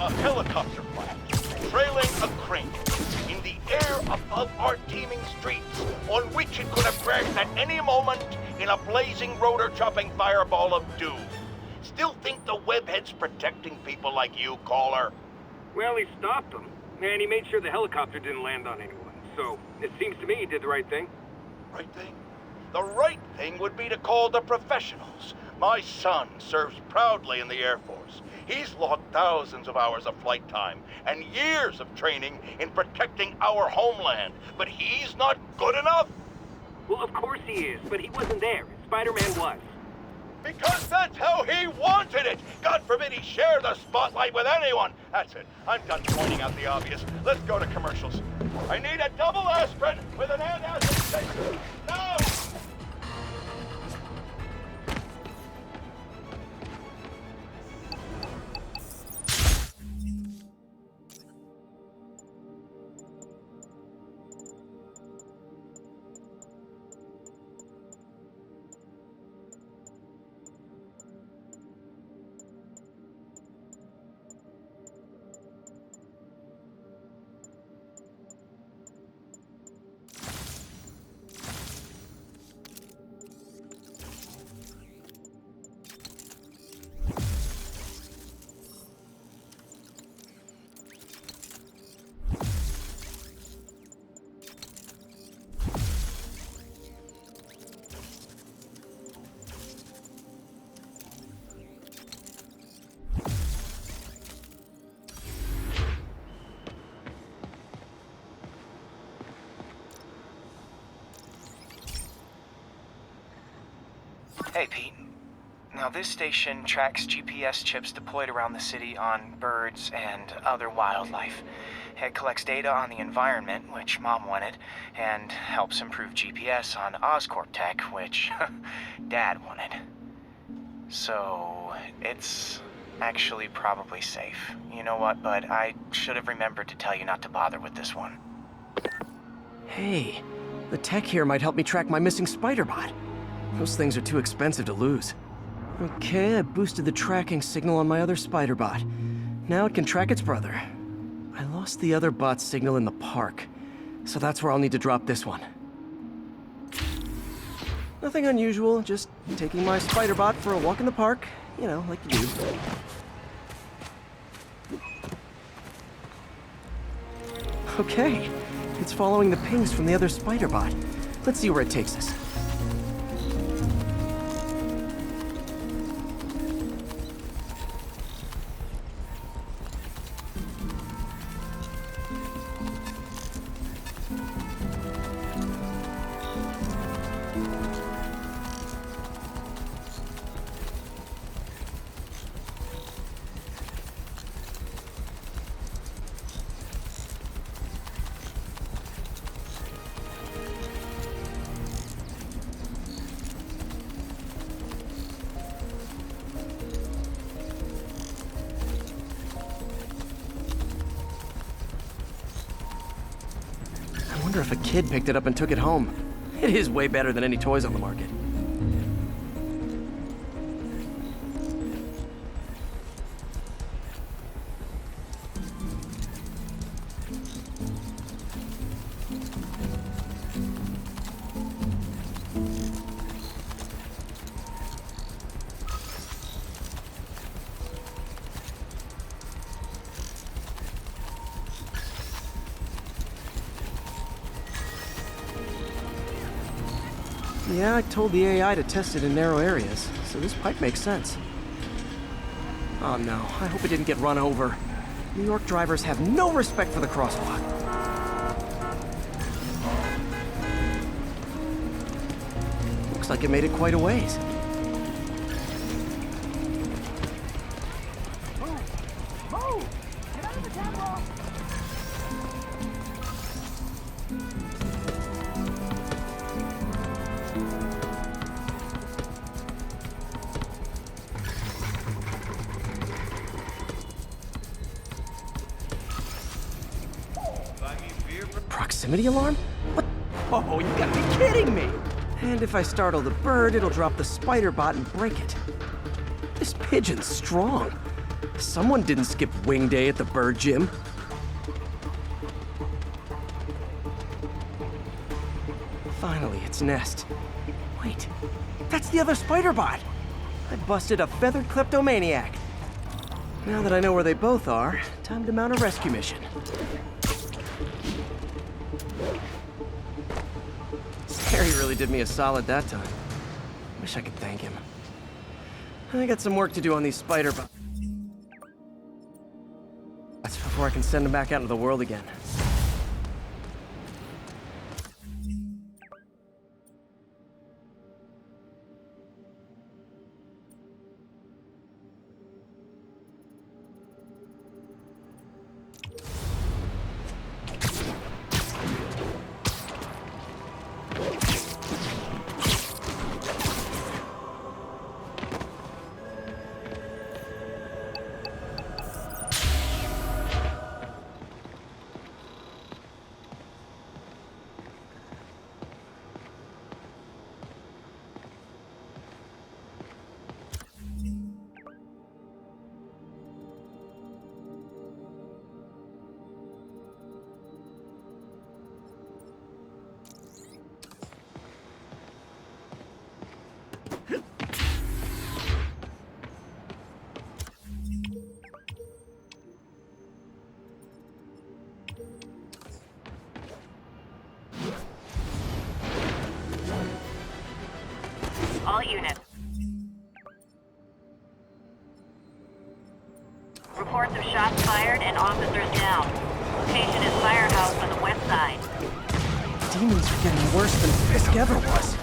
A helicopter flash, trailing a crane, in the air above our teeming streets, on which it could have crashed at any moment in a blazing rotor-chopping fireball of doom. Still think the webhead's protecting people like you, caller? Well, he stopped them, and he made sure the helicopter didn't land on anyone. So, it seems to me he did the right thing. Right thing? The right thing would be to call the professionals. My son serves proudly in the Air Force. He's logged thousands of hours of flight time and years of training in protecting our homeland. But he's not good enough? Well, of course he is, but he wasn't there. Spider-Man was. Because that's how he wanted it! God forbid he share the spotlight with anyone! That's it. I'm done pointing out the obvious. Let's go to commercials. I need a double aspirin with an antacid station. Now! Hey, Pete. Now, this station tracks GPS chips deployed around the city on birds and other wildlife. It collects data on the environment, which Mom wanted, and helps improve GPS on Oscorp tech, which Dad wanted. So, it's actually probably safe. You know what, bud? I should have remembered to tell you not to bother with this one. Hey, the tech here might help me track my missing Spider-Bot. Those things are too expensive to lose. Okay, I boosted the tracking signal on my other Spider-Bot. Now it can track its brother. I lost the other bot's signal in the park, so that's where I'll need to drop this one. Nothing unusual, just taking my Spider-Bot for a walk in the park. You know, like you do. Okay, it's following the pings from the other Spider-Bot. Let's see where it takes us. I wonder if a kid picked it up and took it home. It is way better than any toys on the market. Yeah, I told the AI to test it in narrow areas, so this pipe makes sense. Oh no, I hope it didn't get run over. New York drivers have no respect for the crosswalk. Looks like it made it quite a ways. Proximity alarm? Oh, you gotta be kidding me! And if I startle the bird, it'll drop the spider bot and break it. This pigeon's strong. Someone didn't skip wing day at the bird gym. Finally, its nest. Wait, that's the other spider bot! I busted a feathered kleptomaniac. Now that I know where they both are, time to mount a rescue mission. Harry really did me a solid that time. Wish I could thank him. I got some work to do on these spider bots. That's before I can send them back out into the world again. All units. Reports of shots fired and officers down. Location is firehouse on the west side. Demons are getting worse than Fisk ever was.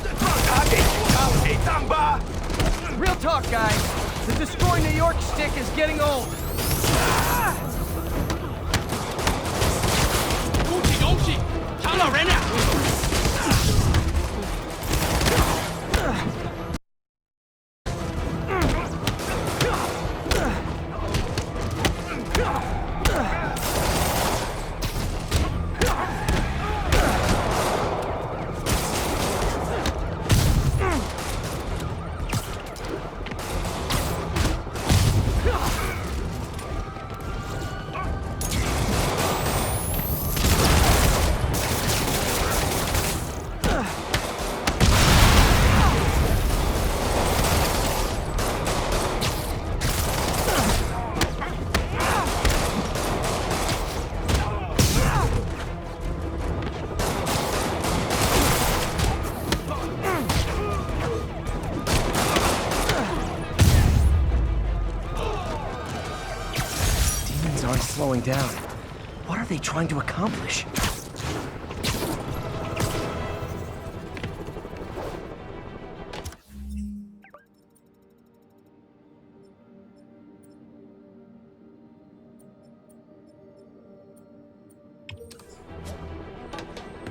Real talk, guys. The Destroy New York stick is getting old. Slowing down. What are they trying to accomplish?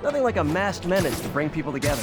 Nothing like a masked menace to bring people together.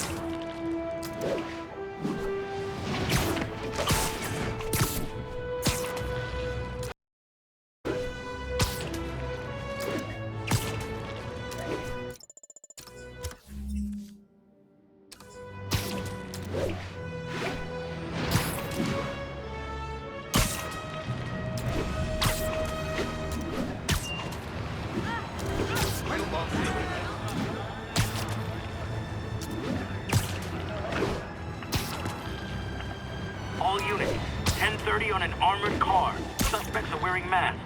All units, 10:30 on an armored car. Suspects are wearing masks.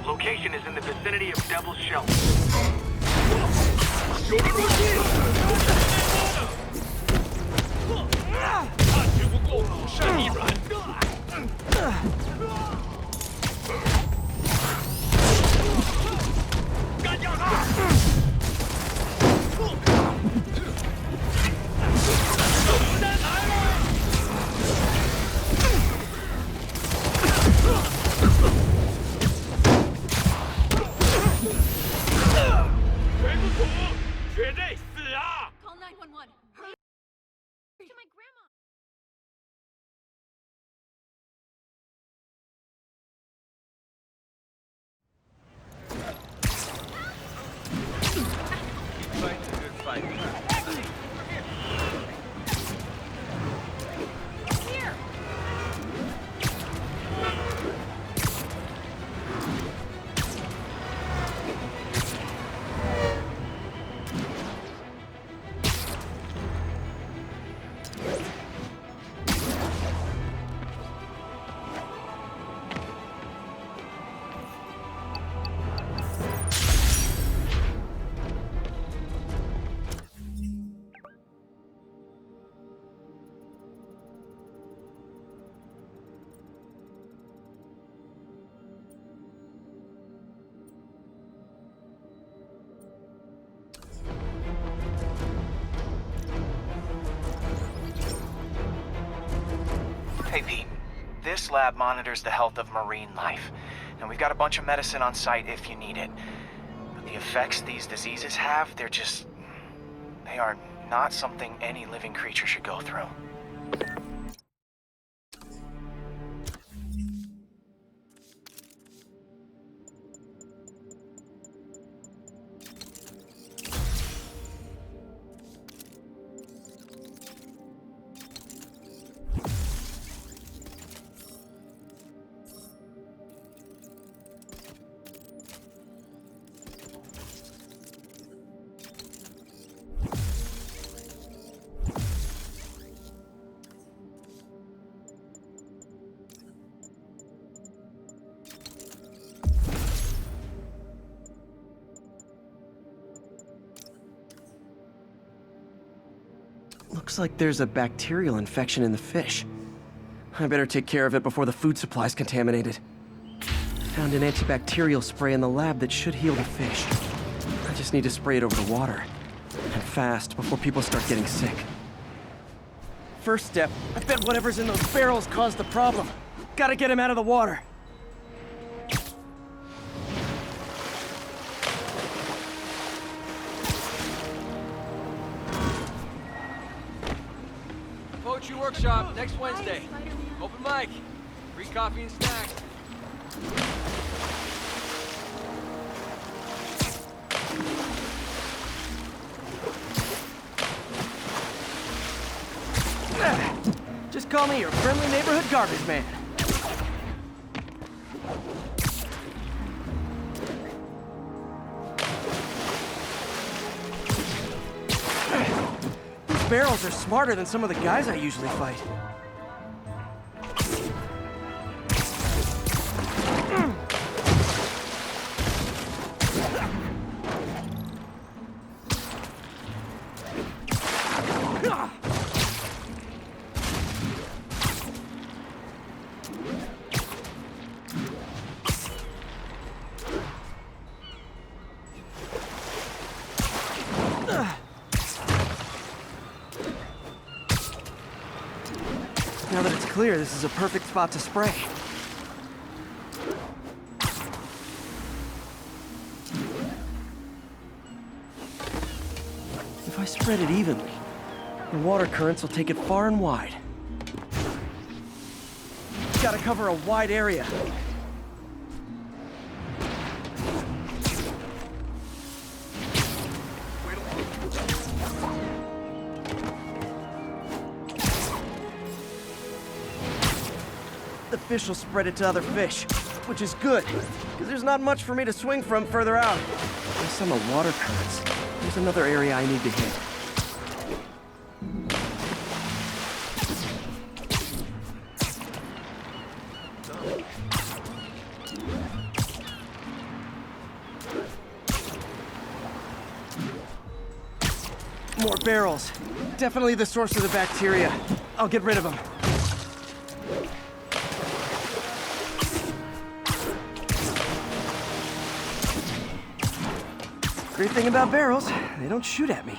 Location is in the vicinity of Devil's Shelter. Call 911. Hurry to my grandma. Fight a good fight. Hey, Pete. This lab monitors the health of marine life, and we've got a bunch of medicine on site if you need it. But the effects these diseases have, they are not something any living creature should go through. Looks like there's a bacterial infection in the fish. I better take care of it before the food supply's contaminated. Found an antibacterial spray in the lab that should heal the fish. I just need to spray it over the water. And fast, before people start getting sick. First step, I bet whatever's in those barrels caused the problem. Gotta get him out of the water. Poetry workshop next Wednesday. Open mic. Free coffee and snacks. Just call me your friendly neighborhood garbage man. These barrels are smarter than some of the guys I usually fight. Now that it's clear, this is a perfect spot to spray. If I spread it evenly, the water currents will take it far and wide. Gotta cover a wide area. The fish will spread it to other fish, which is good, because there's not much for me to swing from further out. There's some water currents. There's another area I need to hit. More barrels. Definitely the source of the bacteria. I'll get rid of them. Great thing about barrels, they don't shoot at me.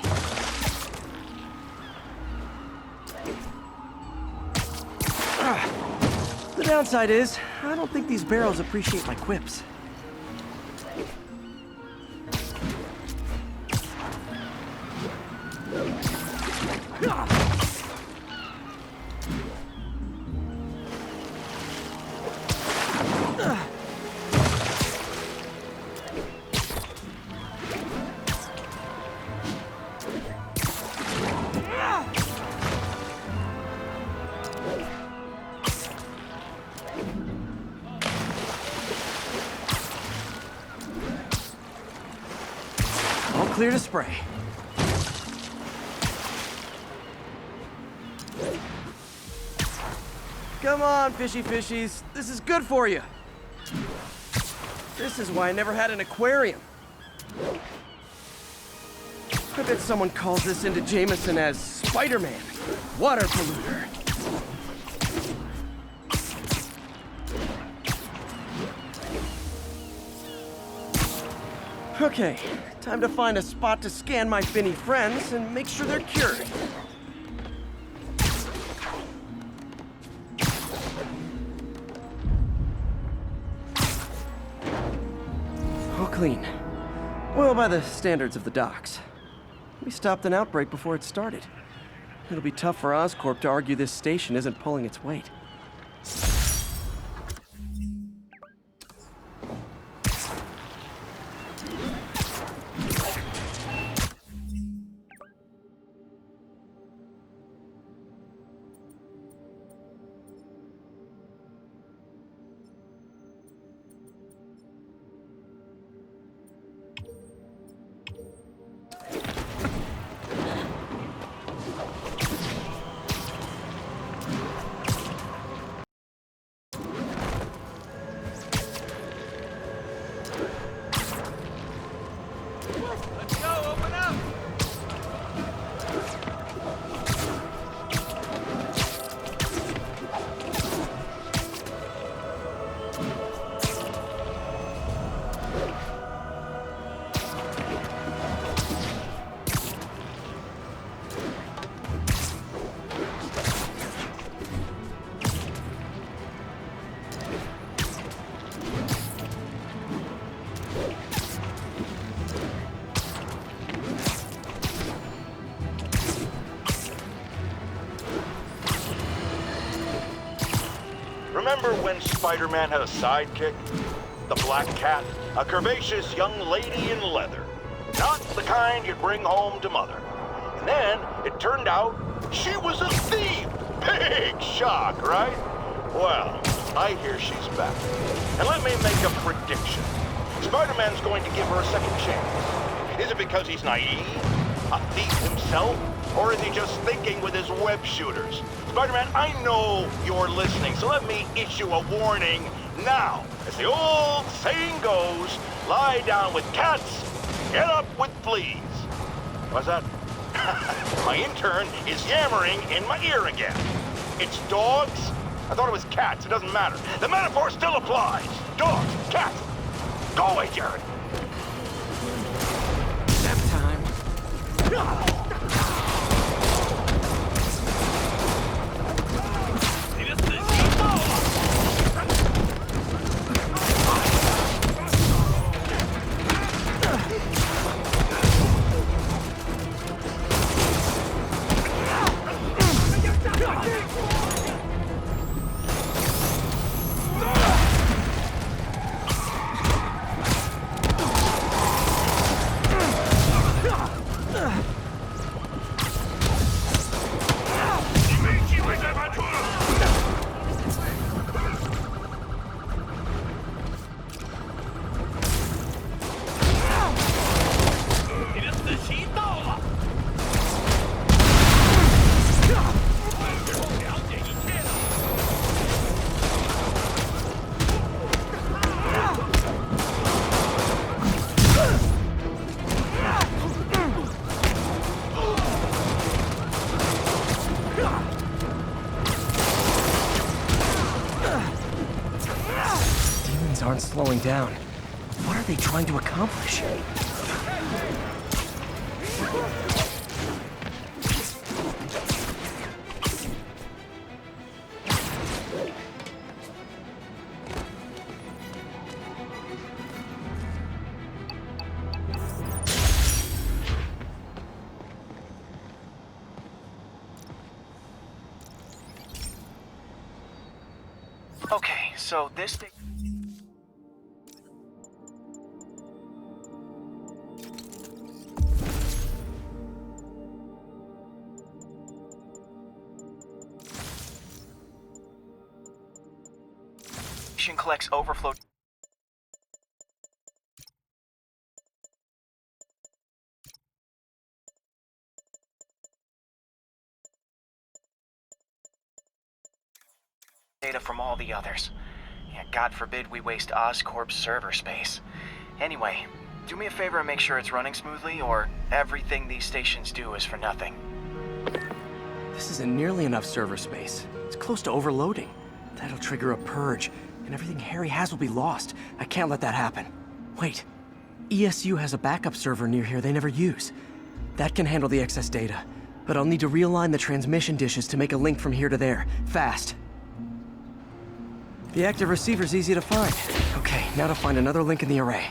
The downside is, I don't think these barrels appreciate my quips. All clear to spray. Come on, fishy fishies. This is good for you. This is why I never had an aquarium. I bet someone calls this into Jameson as Spider-Man, water polluter. Okay, time to find a spot to scan my finny friends and make sure they're cured. clean. Well, by the standards of the docks. We stopped an outbreak before it started. It'll be tough for Oscorp to argue this station isn't pulling its weight. Let's go, open up! Remember when Spider-Man had a sidekick? The Black Cat, a curvaceous young lady in leather. Not the kind you'd bring home to mother. And then, it turned out, she was a thief! Big shock, right? Well, I hear she's back. And let me make a prediction. Spider-Man's going to give her a second chance. Is it because he's naive? A thief himself? Or is he just thinking with his web shooters? Spider-Man, I know you're listening, so let me issue a warning now. As the old saying goes, lie down with cats, get up with fleas. What's that? My intern is yammering in my ear again. It's dogs? I thought it was cats, it doesn't matter. The metaphor still applies. Dogs, cats. Go away, Jared. Nap time. Aren't slowing down. What are they trying to accomplish? Okay, so this thing... collects overflow data from all the others. Yeah, God forbid we waste Oscorp's server space. Anyway, do me a favor and make sure it's running smoothly, or everything these stations do is for nothing. This isn't nearly enough server space. It's close to overloading. That'll trigger a purge, and everything Harry has will be lost. I can't let that happen. Wait. ESU has a backup server near here they never use. That can handle the excess data, but I'll need to realign the transmission dishes to make a link from here to there, fast. The active receiver's easy to find. Okay, now to find another link in the array.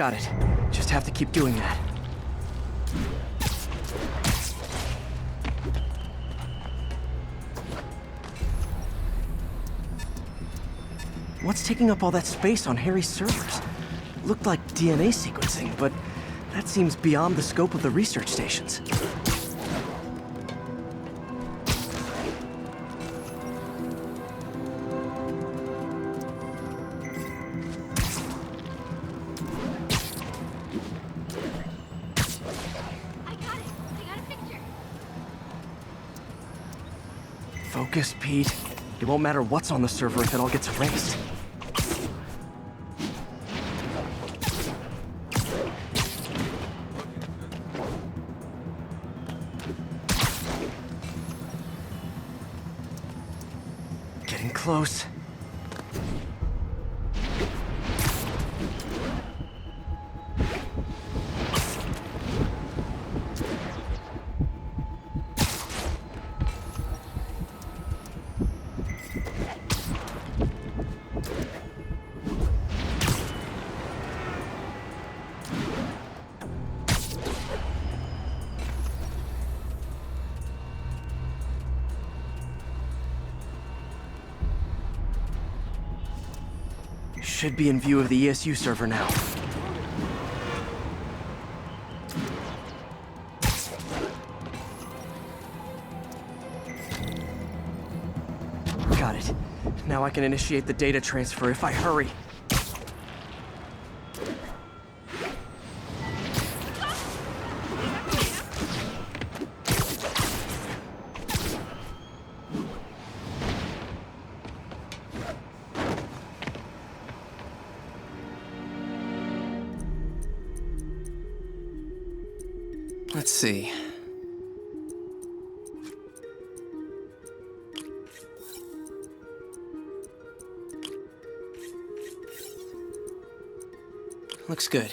Got it. Just have to keep doing that. What's taking up all that space on Harry's servers? Looked like DNA sequencing, but that seems beyond the scope of the research stations. I got a picture. Focus, Pete. It won't matter what's on the server if it all gets erased. Getting close. Should be in view of the ESU server now. Got it. Now I can initiate the data transfer if I hurry. Let's see. Looks good.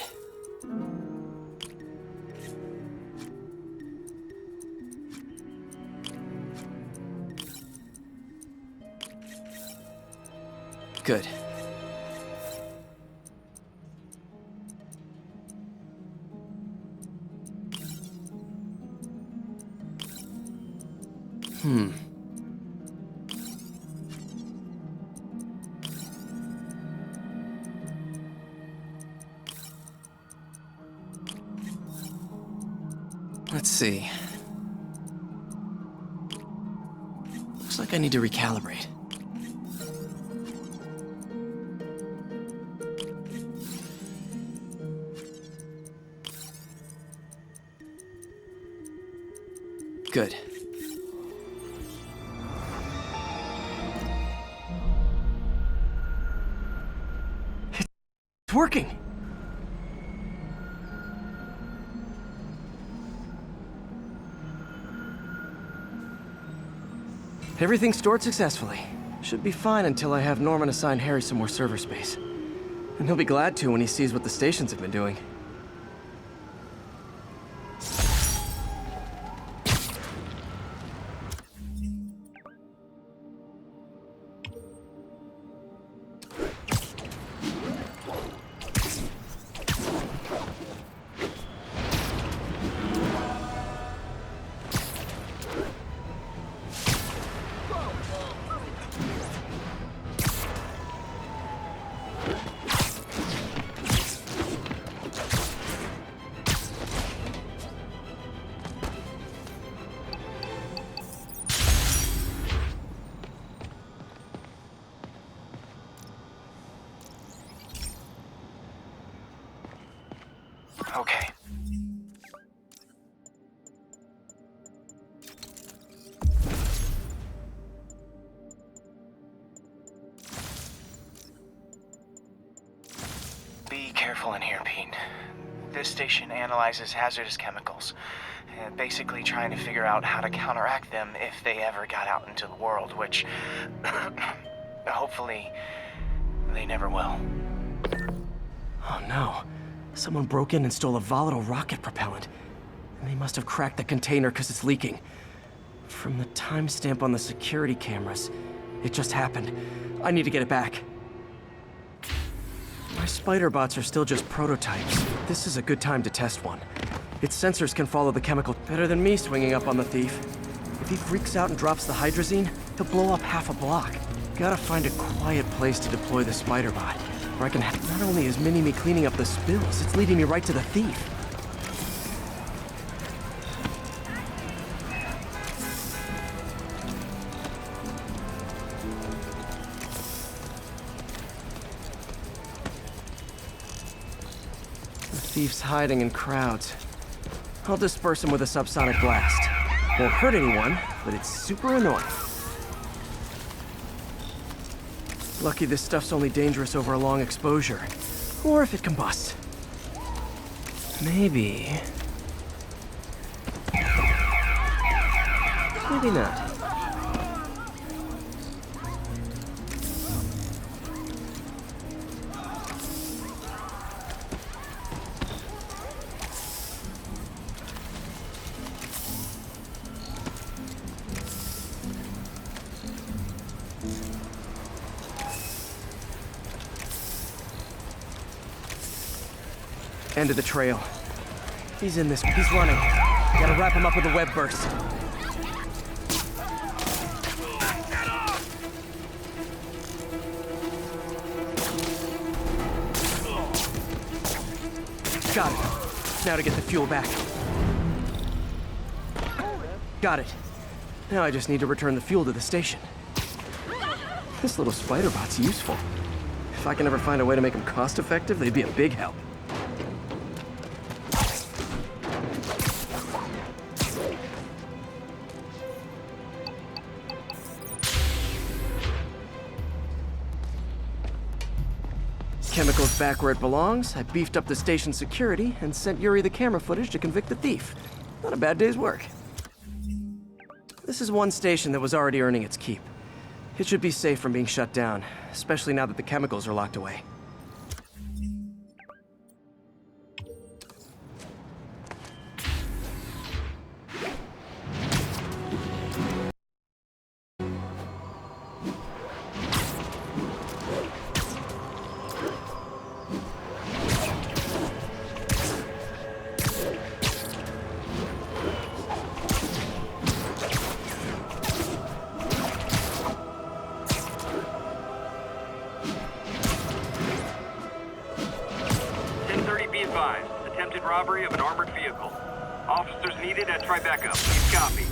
Good. Let's see. Looks like I need to recalibrate. Good. It's working! Everything stored successfully. Should be fine until I have Norman assign Harry some more server space. And he'll be glad to when he sees what the stations have been doing. Okay. Be careful in here, Pete. This station analyzes hazardous chemicals, basically trying to figure out how to counteract them if they ever got out into the world, which hopefully they never will. Oh no. Someone broke in and stole a volatile rocket propellant. And they must have cracked the container because it's leaking. From the timestamp on the security cameras, it just happened. I need to get it back. My spider bots are still just prototypes. This is a good time to test one. Its sensors can follow the chemical better than me swinging up on the thief. If he freaks out and drops the hydrazine, he'll blow up half a block. Gotta find a quiet place to deploy the spider bot, where I can have... Not only is Mini-Me cleaning up the spills, it's leading me right to the thief. The thief's hiding in crowds. I'll disperse him with a subsonic blast. Won't hurt anyone, but it's super annoying. Lucky this stuff's only dangerous over a long exposure. Or if it combusts. Maybe... Maybe not. End of the trail. He's in this. He's running. Gotta wrap him up with a web burst. Got it. Now to get the fuel back. Got it. Now I just need to return the fuel to the station. This little spider bot's useful. If I can ever find a way to make them cost-effective, they'd be a big help. Chemicals back where it belongs. I beefed up the station's security and sent Yuri the camera footage to convict the thief. Not a bad day's work. This is one station that was already earning its keep. It should be safe from being shut down, especially now that the chemicals are locked away. Attempted robbery of an armored vehicle. Officers needed at Tribeca. Please copy.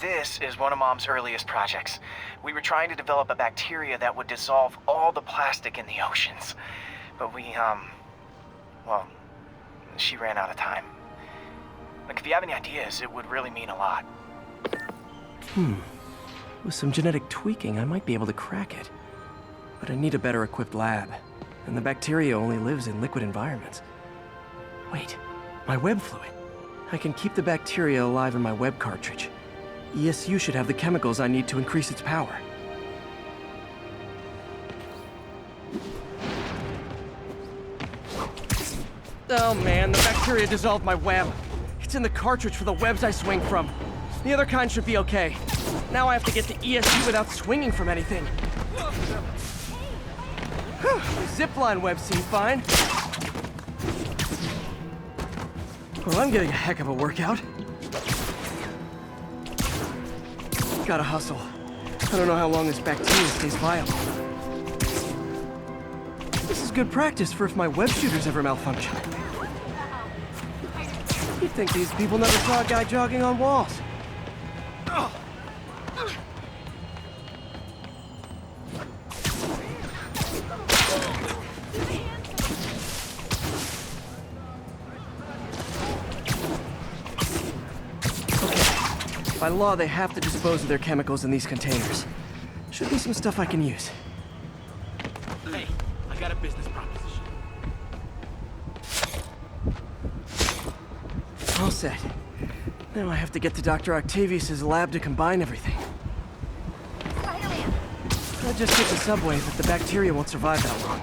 This is one of Mom's earliest projects. We were trying to develop a bacteria that would dissolve all the plastic in the oceans. But well, she ran out of time. Like, if you have any ideas, it would really mean a lot. With some genetic tweaking, I might be able to crack it. But I need a better equipped lab. And the bacteria only lives in liquid environments. Wait, my web fluid. I can keep the bacteria alive in my web cartridge. ESU should have the chemicals I need to increase its power. Oh man, the bacteria dissolved my web. It's in the cartridge for the webs I swing from. The other kind should be okay. Now I have to get to ESU without swinging from anything. The zipline webs seem fine. Well, I'm getting a heck of a workout. Gotta hustle. I don't know how long this bacteria stays viable. This is good practice for if my web shooters ever malfunction. You'd think these people never saw a guy jogging on walls. By law, they have to dispose of their chemicals in these containers. Should be some stuff I can use. Hey, I got a business proposition. All set. Now I have to get to Dr. Octavius's lab to combine everything. Spider-Man! I just hit the subway, but the bacteria won't survive that long.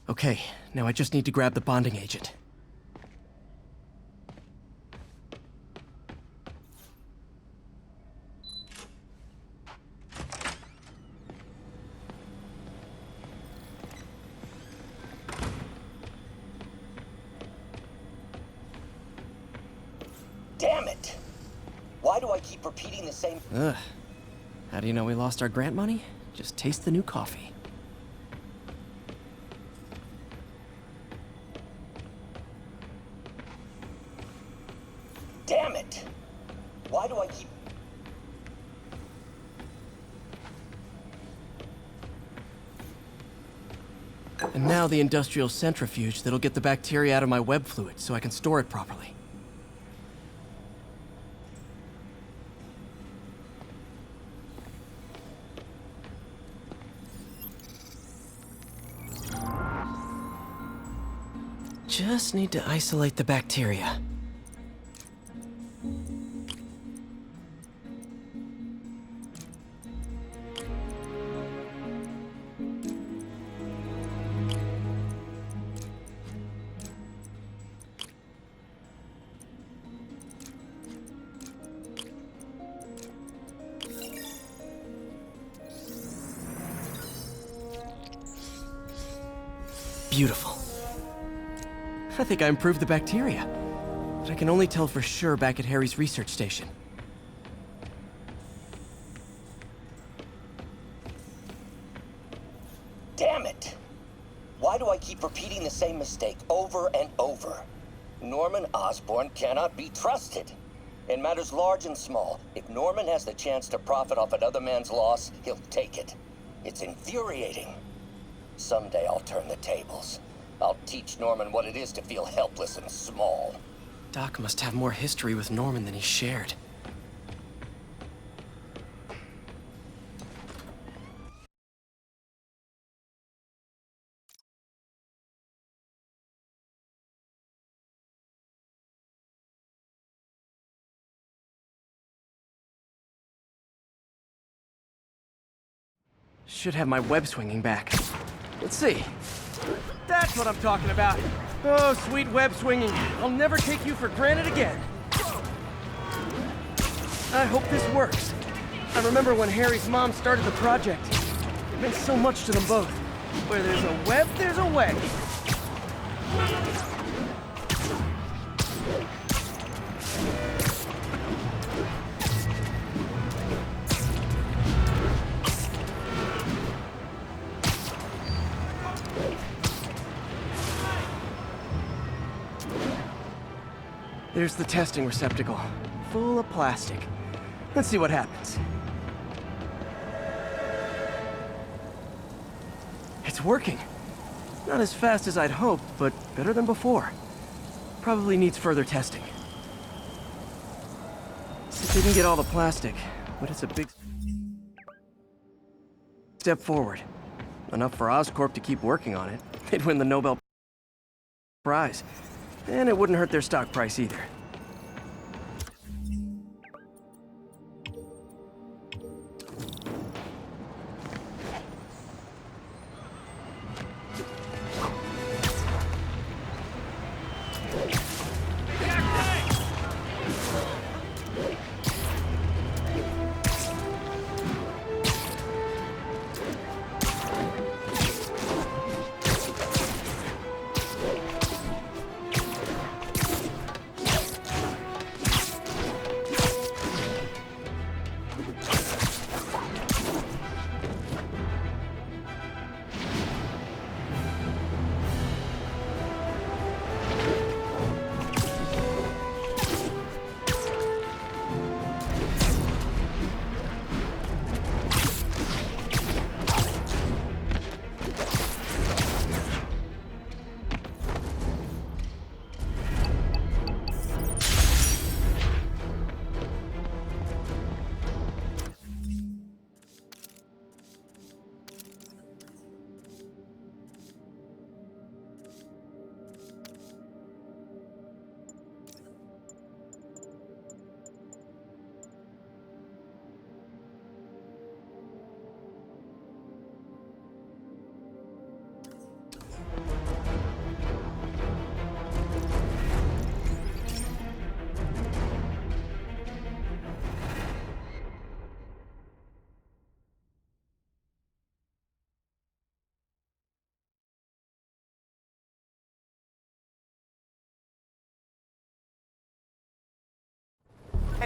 Okay, now I just need to grab the bonding agent. Damn it! Why do I keep repeating the same... Ugh. How do you know we lost our grant money? Just taste the new coffee. Damn it! Why do I keep... And now the industrial centrifuge that'll get the bacteria out of my web fluid so I can store it properly. Just need to isolate the bacteria. Beautiful. I think I improved the bacteria, but I can only tell for sure back at Harry's research station. Damn it! Why do I keep repeating the same mistake over and over? Norman Osborn cannot be trusted. In matters large and small, if Norman has the chance to profit off another man's loss, he'll take it. It's infuriating. Someday I'll turn the tables. I'll teach Norman what it is to feel helpless and small. Doc must have more history with Norman than he shared. Should have my web swinging back. Let's see. That's what I'm talking about. Oh, sweet web swinging. I'll never take you for granted again. I hope this works. I remember when Harry's mom started the project. It meant so much to them both. Where there's a web, there's a way. There's the testing receptacle, full of plastic. Let's see what happens. It's working. Not as fast as I'd hoped, but better than before. Probably needs further testing. It didn't get all the plastic, but it's a big step forward. Enough for Oscorp to keep working on it. They'd win the Nobel Prize. And it wouldn't hurt their stock price either.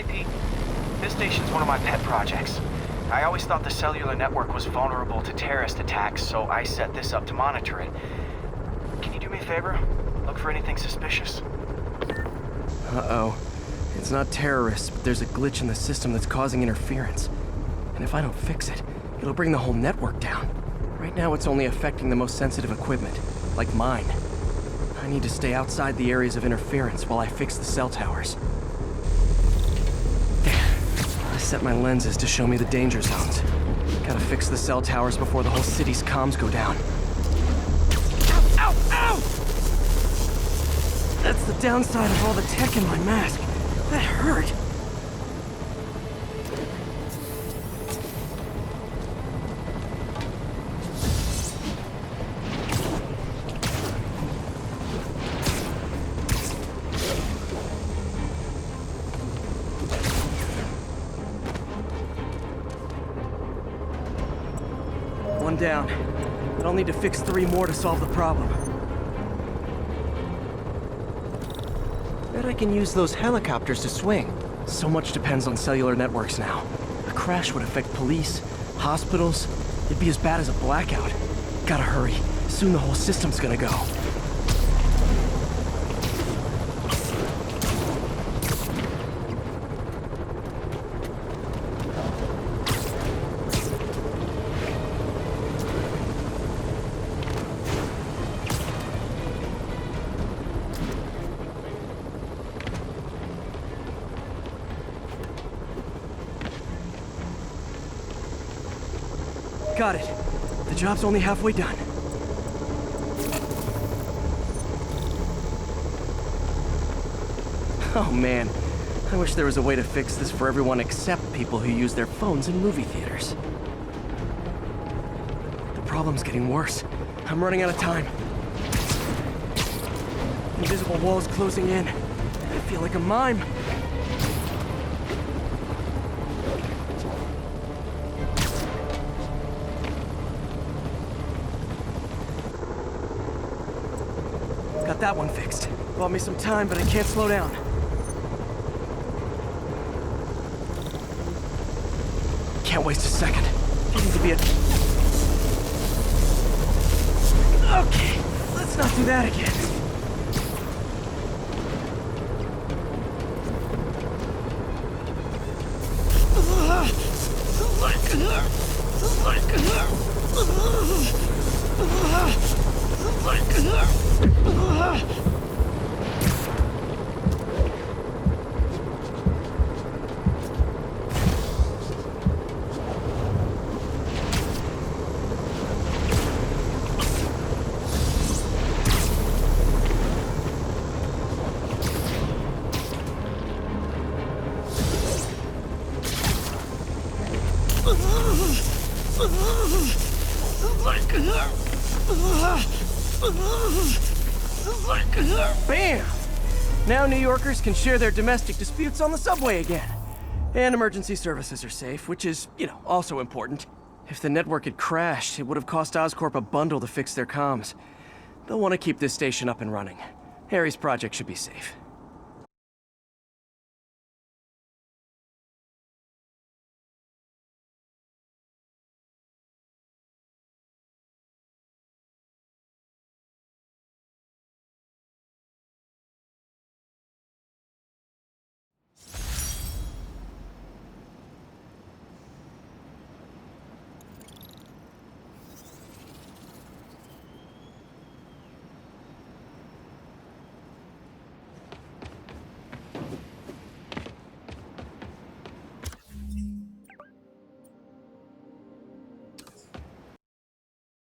Hey, Pete. This station's one of my pet projects. I always thought the cellular network was vulnerable to terrorist attacks, so I set this up to monitor it. Can you do me a favor? Look for anything suspicious. Uh-oh. It's not terrorists, but there's a glitch in the system that's causing interference. And if I don't fix it, it'll bring the whole network down. Right now, it's only affecting the most sensitive equipment, like mine. I need to stay outside the areas of interference while I fix the cell towers. There. I set my lenses to show me the danger zones. Gotta fix the cell towers before the whole city's comms go down. Ow! Ow! Ow! That's the downside of all the tech in my mask. That hurt. One down. But I'll need to fix 3 more to solve the problem. Bet I can use those helicopters to swing. So much depends on cellular networks now. A crash would affect police, hospitals. It'd be as bad as a blackout. Gotta hurry. Soon the whole system's gonna go. Got it. The job's only halfway done. Oh man, I wish there was a way to fix this for everyone except people who use their phones in movie theaters. The problem's getting worse. I'm running out of time. Invisible walls closing in. I feel like a mime. Got that one fixed. Bought me some time, but I can't slow down. Can't waste a second. Getting to be a... Okay, let's not do that again. Bam! Now New Yorkers can share their domestic disputes on the subway again. And emergency services are safe, which is, also important. If the network had crashed, it would have cost Oscorp a bundle to fix their comms. They'll want to keep this station up and running. Harry's project should be safe.